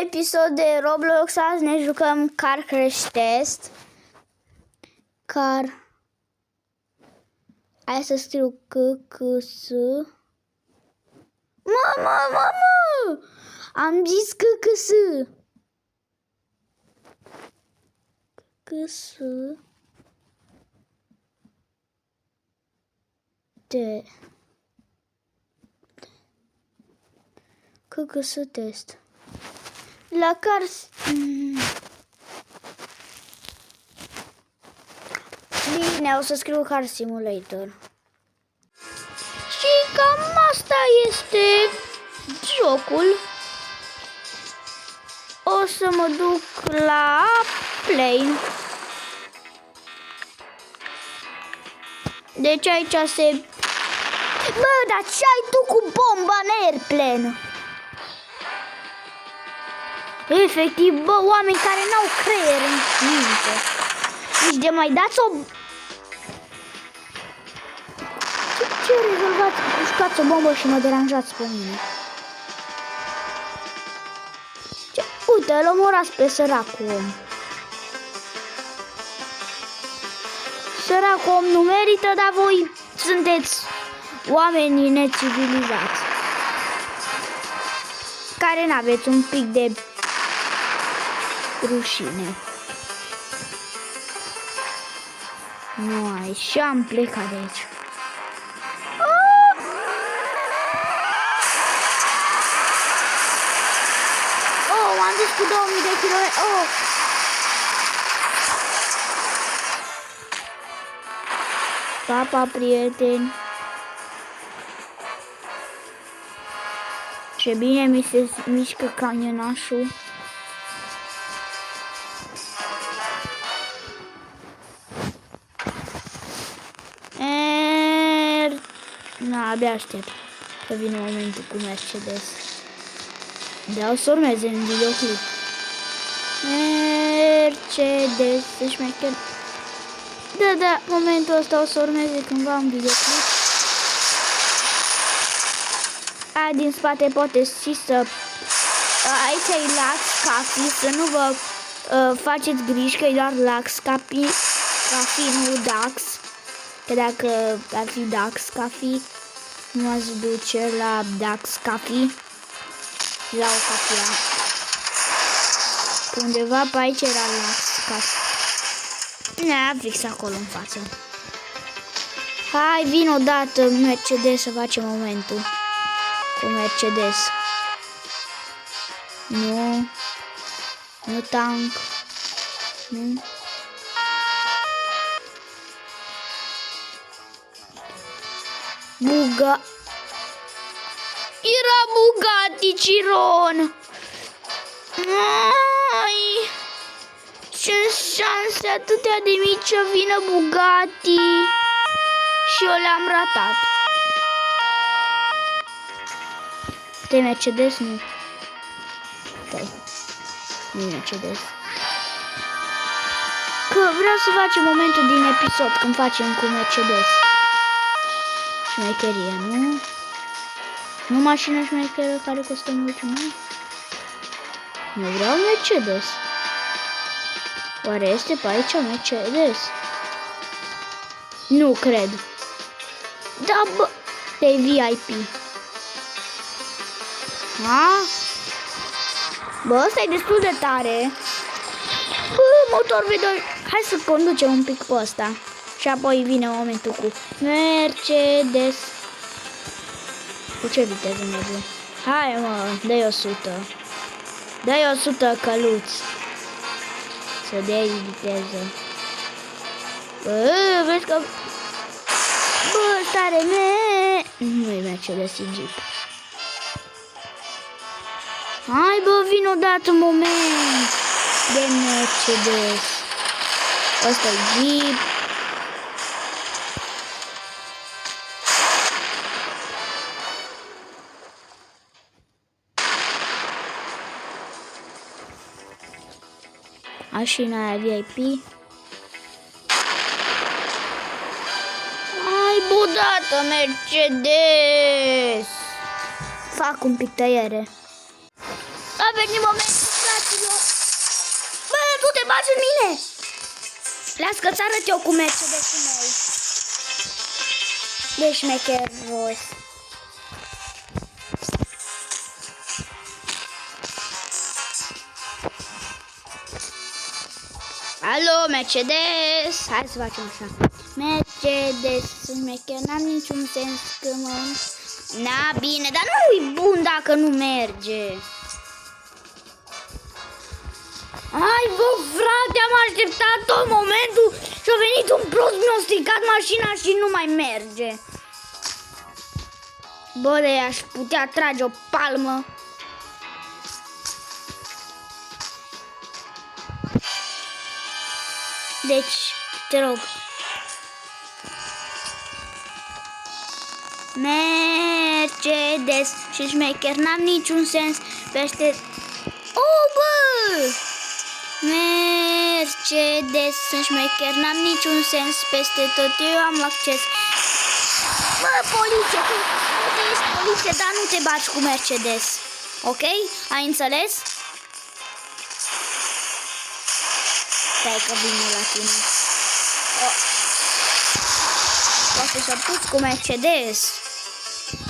episod de Roblox. Azi ne jucăm Car Crash Test. Hai să scriu C-C-S. Mă! Am zis C-C-S. C-C-S. C-C-S test. La Cars... Bine, o să scriu Car Simulator. Și cam asta este jocul. O să mă duc la plane. Deci aici se... Bă, dar ce ai tu cu bomba în airplane? Efectiv, bă, oameni care n-au creier în minte. Deci de mai dați o... Ce rezolvați? Jucați o bombă și mă deranjați pe mine. Ce? Uite, îl omorați pe săracul om. Săracul om nu merită, dar voi sunteți oamenii necivilizați. Care n-aveți un pic de rușine. Nu ai, și am plecat de aici. Oh, am dus cu 2000 de kilometri. Oh. Pa, prieteni. Ce bine mi se mișcă camionașul. Abia aștept să vină momentul cu Mercedes. De-au să urmeze în videoclip. Mercedes, șmecher. Da, momentul ăsta o să urmeze cândva în videoclip. Aia din spate poate și să... Aici e Lax Cafi, să nu vă faceți griji că e doar Lax Cafi, nu Dax. Că dacă ar fi Dax Cafi, nu ați duce la Dax Cafi, la o cafea. Undeva pe aici era Lax Cafi. Nea, fix acolo în față. Hai, vin odată Mercedes să facem momentul cu Mercedes. Nu tank. Nu. Era Bugatti Chiron. Ai, ce șanse atâtea de mici să vină Bugatti. Și eu le-am ratat. Te Mercedes? Nu. Stai. Nu Mercedes. Că vreau să facem momentul din episod când facem cu Mercedes. Șmecherie, nu? Nu mașină șmecheră care costă mult mai? Nu vreau Mercedes. Oare este pe aici Mercedes? Nu cred. Da, bă, pe VIP. Ha? Bă, ăsta e destul de tare. Bă, motor V2. Hai să conducem un pic pe ăsta. Și apoi vine momentul cu Mercedes. Cu ce viteză merge? Hai, mă, dă-i 100. Dă-i 100 căluți. Să dai viteză. Bă, vezi că... Bă, stare, nu-i Mercedes, e Jeep. Hai, bă, vin odată un moment de Mercedes. Ăsta e Jeep. Mașina aia VIP. Hai, budată, Mercedes! Fac un pic tăiere. A venit momentul fraților! Bă, tu te bagi în mine! Las că-ți arăt eu cu Mercedes-ul meu. De șmecheros. Alo, Mercedes! Hai să facem așa. Mercedes, șmecher, n-am niciun sens că mă... Na, bine, dar nu-i bun dacă nu merge. Hai, bă, frate, am așteptat tot momentul și a venit un prost, mi-a stricat mașina și nu mai merge. Bă, de aș putea trage o palmă. Deci, te rog. Mercedes și șmecher, n-am niciun sens peste... Oh, bă! Mercedes și șmecher, n-am niciun sens peste tot, eu am acces. Bă, poliție, tu ești poliție, dar nu te baci cu Mercedes. Ok? Ai înțeles? Stai că vine la tine. Poate să puți cu Mercedes.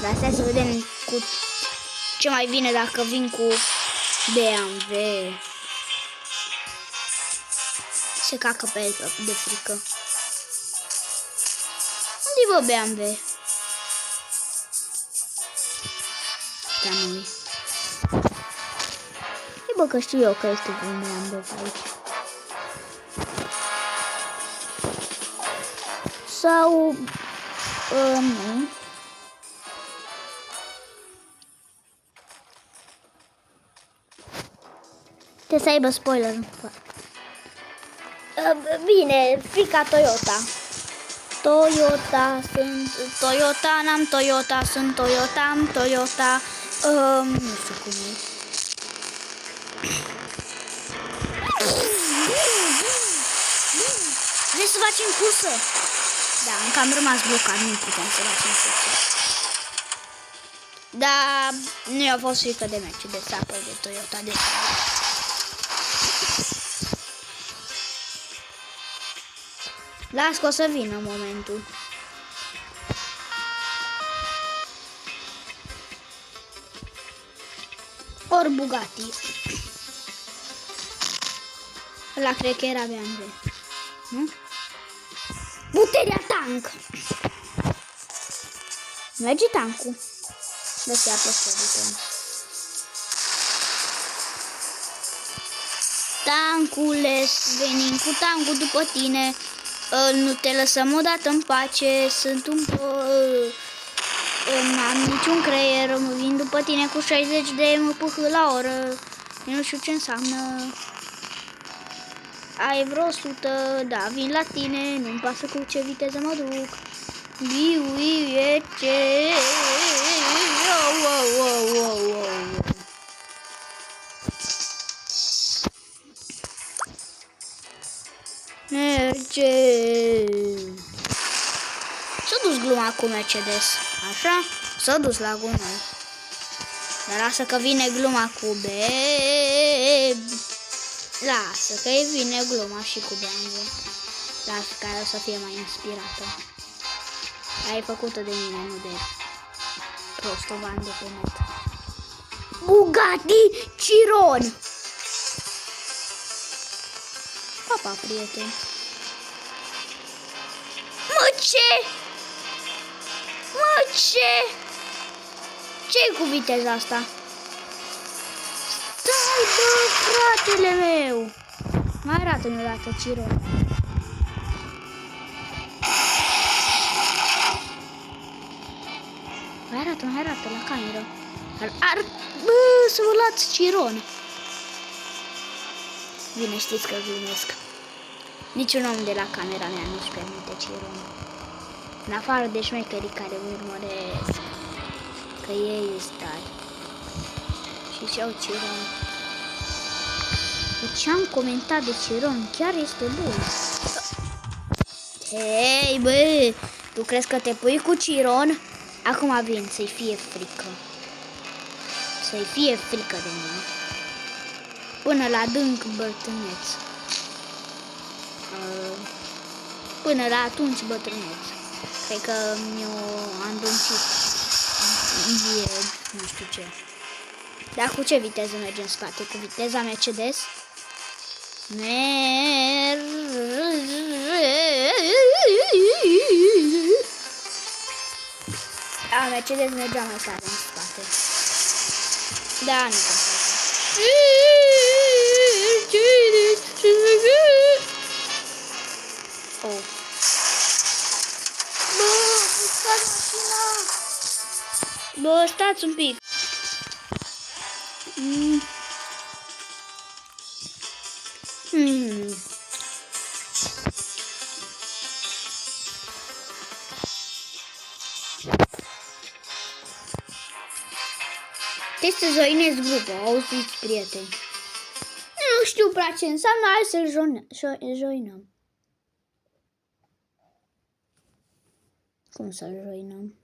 Dar stai să vedem cu ce mai vine dacă vin cu BMW. Se cacă pe el de frică. Unde-i bă BMW? Da, nu-i. E bă că știu eu că este un BMW aici. Sau... nu. Trebuie să aibă spoiler în față. Bine, frica Toyota. Toyota, sunt Toyota, n-am Toyota, sunt Toyota, am Toyota. Nu știu cum e. Vrei să facem cursă? Da, încă am rămas blocat, nu putem să facem cursă. Dar nu i-a fost frică de Mercedes, apoi de Toyota, de las că o să vină momentul. Ori Bugatti. Ăla cred că era BMW. Nu? Puterea tank! Merge tancul. Dă-ți apăsă butonul. Tancule, venim cu tancul după tine. Nu te lăsăm odată în pace. Sunt un... n-am niciun creier. Vin după tine cu 60 de mph la oră. Eu nu știu ce înseamnă. Ai vreo 100, da, vin la tine, nu-mi pasă cu ce viteză mă duc. E ce... Merge. S-a dus gluma cu Mercedes, așa? S-a dus la gunoi. Dar lasă că vine gluma cu Lasă că vine gluma și cu BMW. Lasă care o să fie mai inspirată. Ai făcut-o de mine, nu de prostovan de pe net. Bugatti Chiron. Pa, prieten. Mă, ce? Mă, ce? Ce-i cu viteza asta? Stai, bă, fratele meu! Mai arată-mi o dată, Chiron. Mai arată la cameră. Bă, să vă luați Chiron. Bine, știți că glumesc. Niciun om de la camera mea nu-și permite Chiron. În afară de șmecherii care urmăresc că ei stari. Și și-au Chiron. Ce am comentat de Chiron chiar este bun. Hei, bă, tu crezi că te pui cu Chiron? Acum vin să-i fie frică. Să-i fie frică de mine. Până la adânc bătrâneț. Până la atunci bătrâneț. Cred că mi-o îndulcit. Nu știu ce. Dar cu ce viteză merge în spate? Cu viteza Mercedes? Mercedes mergea mai tare în spate. Da, nu oh. Bă, stați un pic. Trebuie să joinezi grupul, auziți, prieteni. Nu știu prea ce înseamnă, hai să-l joinăm. Cum să-l joinăm?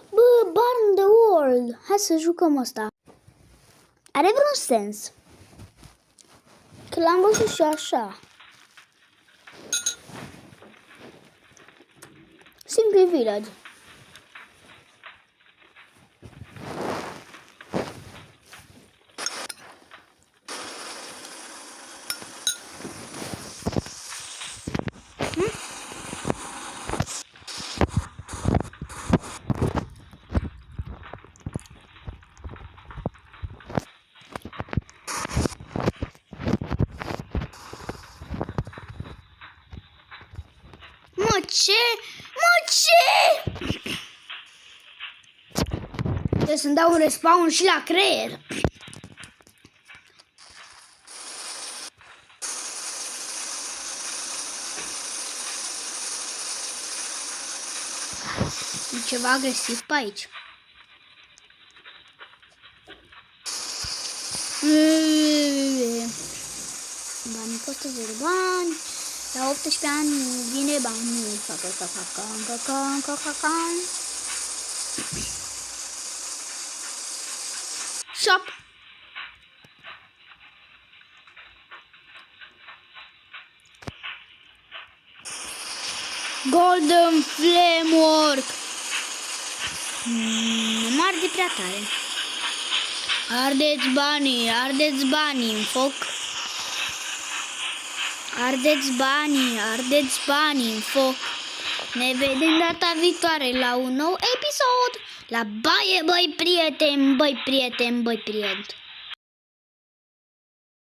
Bă, Burn the World! Hai să jucăm ăsta. Are vreun sens? Că l-am văzut și așa. Simply Village. Ce? Trebuie să-mi dau un respawn și la creier. E ceva agresiv pe aici. Banii costă 0 bani. La 18 ani vine banii. Shop. Golden Framework. Nu arde prea tare. Ardeți banii în foc. Ardeți banii în foc. Ne vedem data viitoare la un nou episod. La baie, băi prieteni,